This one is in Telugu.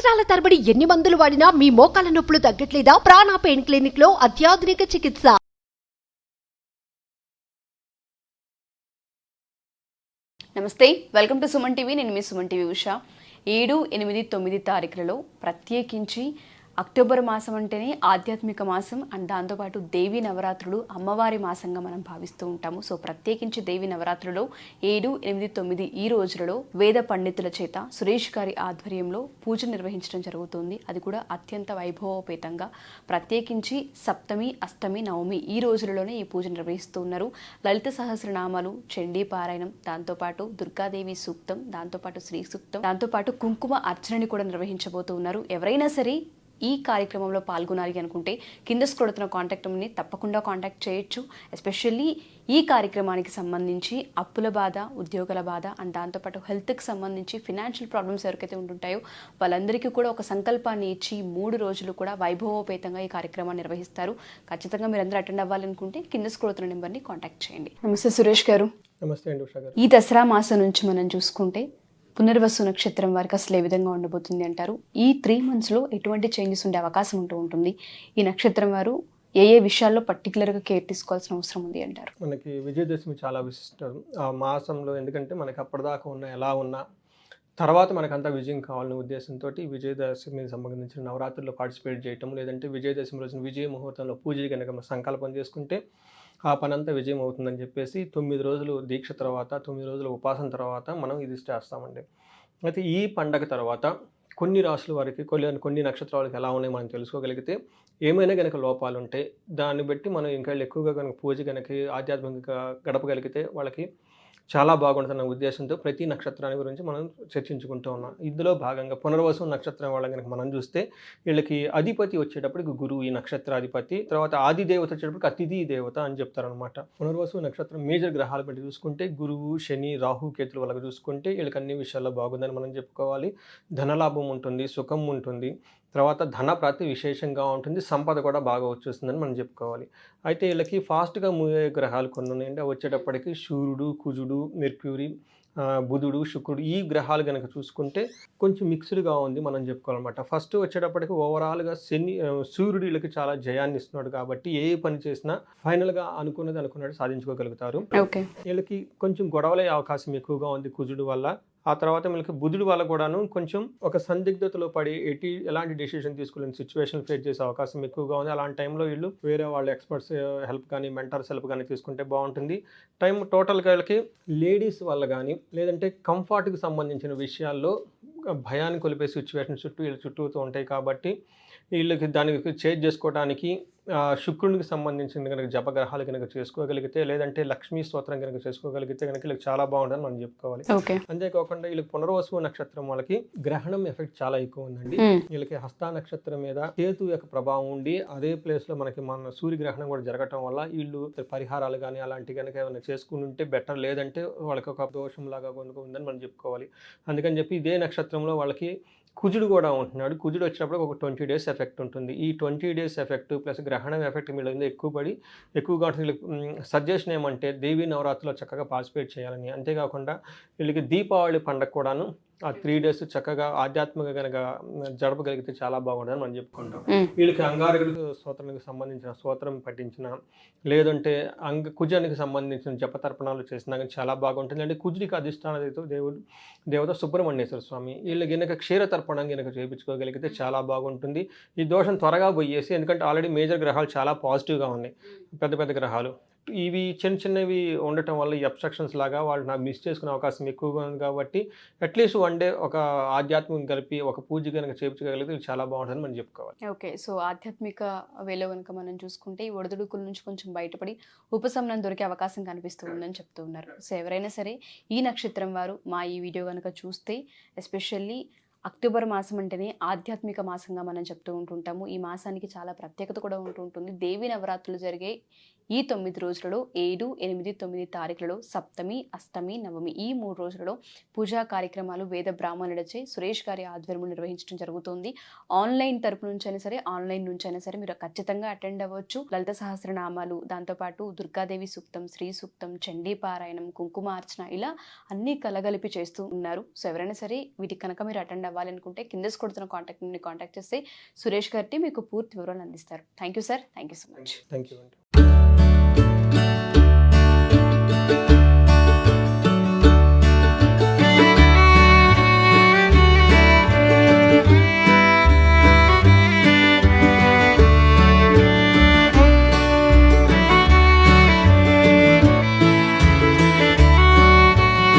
సంవత్సరాల తరబడి ఎన్ని మందులు వాడినా మీ మోకాల నొప్పులు తగ్గట్లేదా? ప్రాణ పెయిన్ క్లినిక్ లో అత్యాధునిక చికిత్స. నమస్తే, వెల్కమ్ టు సుమన్ టీవీ. నేను మీ సుమన్ టీవీ ఉషా. 7, 8, 9 తారీఖులలో ప్రత్యేకించి అక్టోబర్ మాసం అంటేనే ఆధ్యాత్మిక మాసం అండ్ దాంతోపాటు దేవీ నవరాత్రులు అమ్మవారి మాసంగా మనం భావిస్తూ ఉంటాము. సో ప్రత్యేకించి దేవీ నవరాత్రులలో 7, 8, 9 ఈ రోజులలో వేద పండితుల చేత సురేష్ గారి ఆధ్వర్యంలో పూజ నిర్వహించడం జరుగుతుంది. అది కూడా అత్యంత వైభవోపేతంగా. ప్రత్యేకించి సప్తమి, అష్టమి, నవమి ఈ రోజులలోనే ఈ పూజ నిర్వహిస్తూ ఉన్నారు. లలిత సహస్రనామాలు, చండీ పారాయణం, దాంతోపాటు దుర్గాదేవి సూక్తం, దాంతోపాటు శ్రీ సూక్తం, దాంతోపాటు కుంకుమ అర్చనని కూడా నిర్వహించబోతూ ఉన్నారు. ఎవరైనా సరే ఈ కార్యక్రమంలో పాల్గొనాలి అనుకుంటే కింద స్క్రోల్ కాంటాక్ట్ నెంబర్ని తప్పకుండా కాంటాక్ట్ చేయొచ్చు. ఎస్పెషల్లీ ఈ కార్యక్రమానికి సంబంధించి అప్పుల బాధ, ఉద్యోగాల బాధ అండ్ దాంతోపాటు హెల్త్కి సంబంధించి ఫినాన్షియల్ ప్రాబ్లమ్స్ ఎవరికైతే ఉంటుంటాయో వాళ్ళందరికీ కూడా ఒక సంకల్పాన్ని ఇచ్చి 3 రోజులు కూడా వైభవోపేతంగా ఈ కార్యక్రమాన్ని నిర్వహిస్తారు. ఖచ్చితంగా మీరు అందరూ అటెండ్ అవ్వాలనుకుంటే కింద స్క్రోల్ నెంబర్ని కాంటాక్ట్ చేయండి. నమస్తే సురేష్ గారు. నమస్తే అండి ఉషా గారు. ఈ దసరా మాసం నుంచి మనం చూసుకుంటే పునర్వసు నక్షత్రం వారికి అసలు ఏ విధంగా ఉండబోతుంది అంటారు? ఈ 3 monthsలో ఎటువంటి చేంజెస్ ఉండే అవకాశం ఉంటుంది? ఈ నక్షత్రం వారు ఏ విషయాల్లో పర్టికులర్గా కేర్ తీసుకోవాల్సిన అవసరం ఉంది అంటారు? మనకి విజయదశమి చాలా విశిష్టం ఆ మాసంలో. ఎందుకంటే మనకి అప్పటిదాకా ఎలా ఉన్నా తర్వాత మనకంతా విజయం కావాలనే ఉద్దేశంతో విజయదశమికి సంబంధించిన నవరాత్రుల్లో పార్టిసిపేట్ చేయటం, లేదంటే విజయదశమి రోజున విజయ ముహూర్తంలో పూజ కనుక సంకల్పం చేసుకుంటే ఆ పనంతా విజయం అవుతుందని చెప్పేసి 9 రోజులు దీక్ష తర్వాత, 9 రోజుల ఉపాసన తర్వాత మనం ఇది చేస్తామండి. అయితే ఈ పండగ తర్వాత కొన్ని రాశుల వారికి, కొన్ని నక్షత్రాలకు ఎలా ఉన్నాయి మనం తెలుసుకోగలిగితే, ఏమైనా కనుక లోపాలు ఉంటే దాన్ని బట్టి మనం ఇంకా ఎక్కువగా కనుక పూజ కనుక ఆధ్యాత్మికంగా గడపగలిగితే వాళ్ళకి చాలా బాగుంటుందన్న ఉద్దేశంతో ప్రతి నక్షత్రాన్ని గురించి మనం చర్చించుకుంటూ ఉన్నాం. ఇందులో భాగంగా పునర్వసు నక్షత్రం వాళ్ళ కనుక మనం చూస్తే వీళ్ళకి అధిపతి వచ్చేటప్పటికి గురువు, ఈ నక్షత్రాధిపతి. తర్వాత ఆది దేవత వచ్చేటప్పటికి అతిథి దేవత అని చెప్తారనమాట. పునర్వసు నక్షత్రం మేజర్ గ్రహాలు బట్టి చూసుకుంటే గురువు, శని, రాహు, కేతుల వాళ్ళకి చూసుకుంటే వీళ్ళకి అన్ని విషయాల్లో బాగుందని మనం చెప్పుకోవాలి. ధనలాభం ఉంటుంది, సుఖం ఉంటుంది, తర్వాత ధన ప్రాప్తి విశేషంగా ఉంటుంది, సంపద కూడా బాగా వచ్చేస్తుందని మనం చెప్పుకోవాలి. అయితే వీళ్ళకి ఫాస్ట్గా మూవ్ అయ్యే గ్రహాలు కొన్ని ఉన్నాయండి. అవి వచ్చేటప్పటికి సూర్యుడు, కుజుడు, మెర్క్యూరీ, బుధుడు, శుక్రుడు ఈ గ్రహాలు కనుక చూసుకుంటే కొంచెం మిక్స్డ్గా ఉంది మనం చెప్పుకోవాలన్నమాట. ఫస్ట్ వచ్చేటప్పటికి ఓవరాల్గా సూర్యుడు వీళ్ళకి చాలా జయాన్ని ఇస్తున్నాడు కాబట్టి ఏ పని చేసినా ఫైనల్గా అనుకున్నట్టు సాధించుకోగలుగుతారు. వీళ్ళకి కొంచెం గొడవలే అవకాశం ఎక్కువగా ఉంది కుజుడు వల్ల. ఆ తర్వాత వీళ్ళకి బుధుడు వల్ల కూడాను కొంచెం ఒక సందిగ్ధతలో పడి ఎలాంటి డెసిషన్ తీసుకోలేని సిచ్యువేషన్ ఫేస్ చేసే అవకాశం ఎక్కువగా ఉంది. అలాంటి టైంలో వీళ్ళు వేరే వాళ్ళ ఎక్స్పర్ట్స్ హెల్ప్ కానీ, మెంటర్స్ హెల్ప్ కానీ తీసుకుంటే బాగుంటుంది. టైం టోటల్గా వీళ్ళకి లేడీస్ వల్ల కానీ, లేదంటే కంఫర్ట్కి సంబంధించిన విషయాల్లో భయాన్ని కొలిపే సిచ్యువేషన్ వీళ్ళ చుట్టూతో ఉంటాయి కాబట్టి వీళ్ళకి దానికి చేంజ్ చేసుకోవడానికి శుక్రునికి సంబంధించిన కనుక జపగ్రహాలు కనుక చేసుకోగలిగితే, లేదంటే లక్ష్మీ స్తోత్రం కనుక చేసుకోగలిగితే కనుక వీళ్ళకి చాలా బాగుంటుందని మనం చెప్పుకోవాలి. అంతేకాకుండా వీళ్ళకి పునర్వసు నక్షత్రం వాళ్ళకి గ్రహణం ఎఫెక్ట్ చాలా ఎక్కువ ఉందండి. వీళ్ళకి హస్త నక్షత్రం మీద కేతు యొక్క ప్రభావం ఉండి అదే ప్లేస్ లో మనకి మన సూర్యగ్రహణం కూడా జరగటం వల్ల వీళ్ళు పరిహారాలు కానీ అలాంటి కనుక ఏమైనా చేసుకుని ఉంటే బెటర్, లేదంటే వాళ్ళకి ఒక దోషం లాగా కనుక ఉందని మనం చెప్పుకోవాలి. అందుకని చెప్పి ఇదే నక్షత్రంలో వాళ్ళకి కుజుడు కూడా ఉంటున్నాడు. కుజుడు వచ్చినప్పుడు ఒక 20 days ఎఫెక్ట్ ఉంటుంది. ఈ 20 days ఎఫెక్ట్ ప్లస్ గ్రహణం ఎఫెక్ట్ మీద ఎక్కువగా ఉంటుంది. సజెషన్ ఏమంటే దేవీ నవరాత్రిలో చక్కగా పార్టిసిపేట్ చేయాలని. అంతేకాకుండా వీళ్ళకి దీపావళి పండగ కూడాను ఆ 3 days చక్కగా ఆధ్యాత్మిక కనుక జడపగలిగితే చాలా బాగుంటుందని మనం చెప్పుకుంటాం. వీళ్ళకి అంగారకుడి స్తోత్రానికి సంబంధించిన స్తోత్రం పఠించిన, లేదంటే కుజానికి సంబంధించిన జపతర్పణాలు చేసినా కానీ చాలా బాగుంటుంది. అంటే కుజుడికి అధిష్టాన దేవత సుబ్రహ్మణ్యేశ్వర స్వామి. వీళ్ళకి కనుక క్షీర తర్పణం కనుక చేయించుకోగలిగితే చాలా బాగుంటుంది. ఈ దోషం త్వరగా పోయేసి, ఎందుకంటే ఆల్రెడీ మేజర్ గ్రహాలు చాలా పాజిటివ్గా ఉన్నాయి, పెద్ద పెద్ద గ్రహాలు. ఇవి చిన్నవి ఉండటం వల్ల ఈ అబ్స్ట్రక్షన్స్ లాగా వాళ్ళు నాకు మిస్ చేసుకునే అవకాశం ఎక్కువగా ఉంది కాబట్టి అట్లీస్ట్ 1 day ఒక ఆధ్యాత్మికం కలిపి ఒక పూజ కనుక చేయించగలిగితే చాలా బాగుంటుందని మనం చెప్పుకోవాలి. ఓకే, సో ఆధ్యాత్మిక వేలో కనుక మనం చూసుకుంటే ఈ ఒడిదుడుకుల నుంచి కొంచెం బయటపడి ఉపశమనం దొరికే అవకాశం కనిపిస్తుందని చెప్తూ ఉన్నారు. సో ఎవరైనా సరే ఈ నక్షత్రం వారు మా ఈ వీడియో కనుక చూస్తే, ఎస్పెషల్లీ అక్టోబర్ మాసం అంటేనే ఆధ్యాత్మిక మాసంగా మనం చెప్తూ ఉంటుంటాము. ఈ మాసానికి చాలా ప్రత్యేకత కూడా ఉంటుంటుంది. దేవీ నవరాత్రులు జరిగే ఈ 9 రోజులలో 7, 8, 9 తారీఖులలో సప్తమి, అష్టమి, నవమి ఈ 3 రోజులలో పూజా కార్యక్రమాలు వేద బ్రాహ్మణులచే సురేష్ గారి ఆధ్వర్యంలో నిర్వహించడం జరుగుతుంది. ఆన్లైన్ తరపు నుంచైనా సరే, ఆన్లైన్ నుంచైనా సరే మీరు ఖచ్చితంగా అటెండ్ అవ్వచ్చు. లలిత సహస్రనామాలు, దాంతోపాటు దుర్గాదేవి సూక్తం, శ్రీ సూక్తం, చండీ పారాయణం, కుంకుమార్చన ఇలా అన్నీ కలగలిపి చేస్తూ ఉన్నారు. సో ఎవరైనా సరే వీటికి కనుక మీరు అటెండ్ అవ్వాలనుకుంటే కింద కొడుతున్న కాంటాక్ట్ చేస్తే సురేష్ గారి మీకు పూర్తి వివరాలు అందిస్తారు. Thank you sir, thank you so much. Thank you అండి.